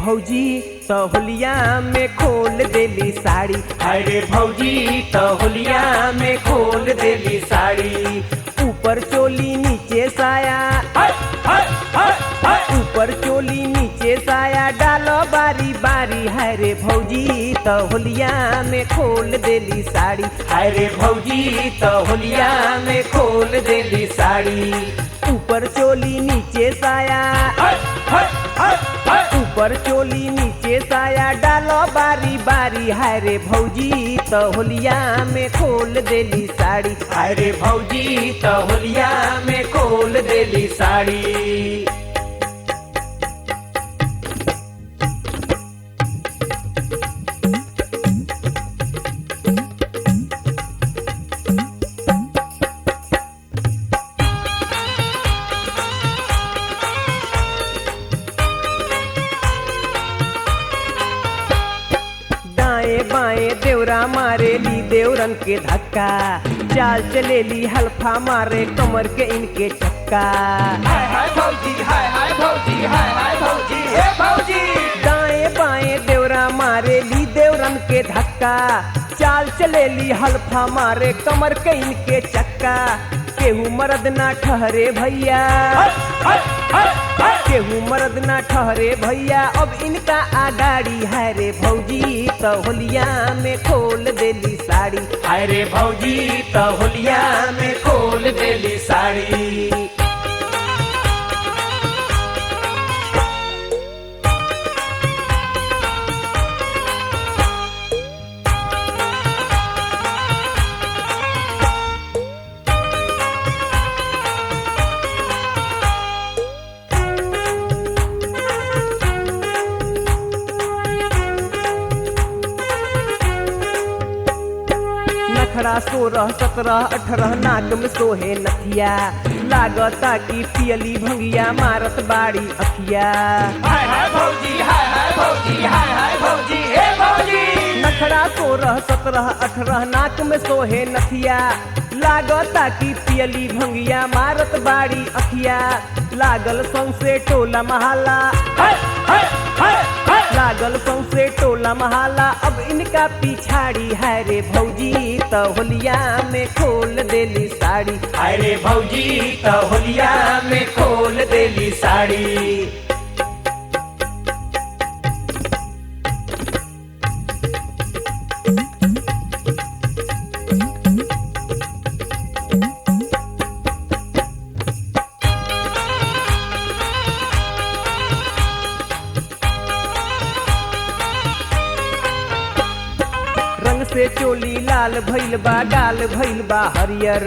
भौजी तो होलिया में खोल देली साड़ी। हाय रे भौजी तो होलिया में खोल देली साड़ी। ऊपर चोली नीचे साया, हाय हाय हाय हाय। ऊपर चोली नीचे साया डालो बारी बारी। हाय रे भौजी तो होलिया में खोल देली साड़ी। हाय रे भौजी तो होलिया में खोल देली साड़ी। ऊपर चोली नीचे साया, हाय हाय हाय हाय। ऊपर चोली नीचे साया डालो बारी बारी। हाय रे भौजी तो होलिया में खोल देली साड़ी। हाय रे भौजी तो होलिया में खोल देली साड़ी। बाएं देवरा मारेली देवरन के धक्का। चाल चलेली हल्फा मारे कमर के इनके चक्का। हाय हाय भौजी, हाय हाय भौजी, हाय हाय भौजी, हे भौजी। दाएं बाएं देवरा मारेली देवरन के धक्का। चाल चलेली हल्फा मारे कमर के इनके चक्का। केहू मर्द ना ठहरे भैया, हाय हाय हाय हाय। केहू मर्द ना ठहरे भैया अब इनका आगाड़ी। हाय रे भौजी तो होलिया में खोल देली साड़ी। हाय रे भौजी तो होलिया में खोल देली साड़ी। नखरा 16 17 18 नाक में सोहे नथिया। लागता की पियली भंगिया मारत बाड़ी अखिया। हाय हाय भौजी, हाय हाय भौजी, हाय हाय भौजी, हे भौजी। नखरा 16 17 18 नाक में सोहे नथिया। लागता की पियली भंगिया मारत बाड़ी अखिया। लागल सौंसे टोला महाला, हाय हाय हाय हाय। लागल सौंसे टोला महाला अब इनका पिछाड़ी। हाय रे भौजी तो होलिया में खोल देली साड़ी। हाय रे भौजी तो होलिया में खोल देली साड़ी। रंग से चोली लाल भइल बा, गाल भइल बा हरियर।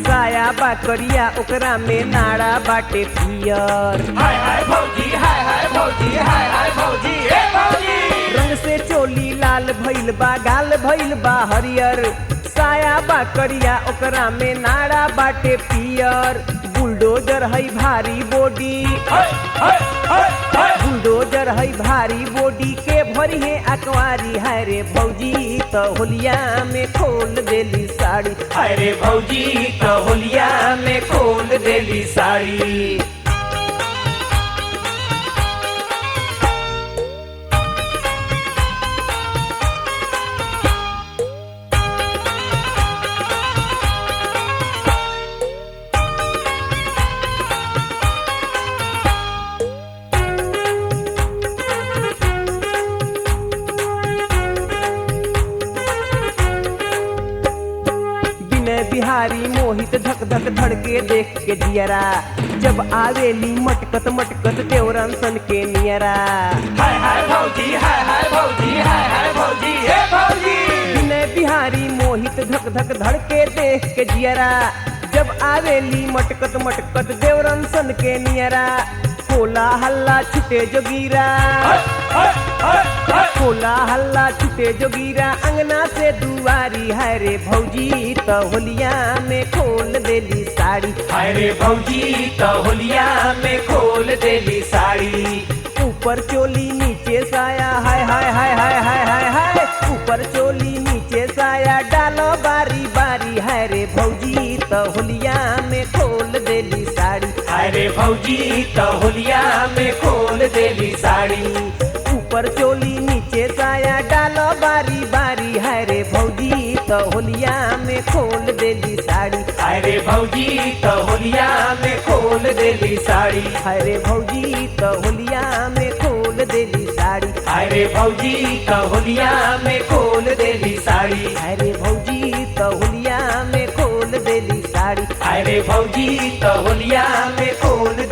साया बा करिया ओकरा में नाड़ा बाटे पियर। हाय हाय भौजी, हाय हाय भौजी, हाय हाय भौजी, हे भौजी। रंग से चोली लाल भइल बा, गाल भइल बा हरियर। साया बा करिया ओकरा में नाड़ा बाटे पियर। बुलडोजर है भारी बॉडी, हाय हाय हाय हाय। बुलडोजर है भारी बॉडी के भरी है अकवारी। हाय रे भौजी तो होलिया में खोल देली साड़ी। हाय रे भौजी तो होलिया में खोल देली साड़ी। बिहारी मोहित धक धक धड़के देख के जियरा। जब आवेली मटकत मटकत देवरन सन के नियरा। हाय हाय भौजी, हाय हाय भौजी, हाय हाय भौजी, हे भौजी। विनय बिहारी मोहित धक धक धड़के देख के जियरा। जब आवेली मटकत मटकत देवरन सन के नियरा। होला हल्ला छुटे जोगीरा, हाय हाय हाय हाय। होला हल्ला छुटे जोगीरा अंगना से दुआरी। हाय रे भौजी तो होलिया में खोल देली साड़ी। हाय रे भौजी तो होलिया में खोल देली साड़ी। ऊपर चोली नीचे साया। हाय हाय हाय हाय हाय हाय हाय। ऊपर चोली नीचे साया डालो बारी बारी। हाय रे भौजी तो होलिया में खोल देली साड़ी। हाय रे भौजी तो होलिया में खोल देली साड़ी। ऊपर चोली नीचे साया डालो बारी बारी है रे भौजी तो होलिया में खोल देली साड़ी हाय रे भौजी तो होलिया में खोल देली साड़ी है रे भौजी तो होलिया में खोल देली साड़ी हाय रे भौजी तो होलिया में खोल देली साड़ी है रे भौजी तो होलिया में खोल देली साड़ी हाय रे भौजी तो होलिया में खोल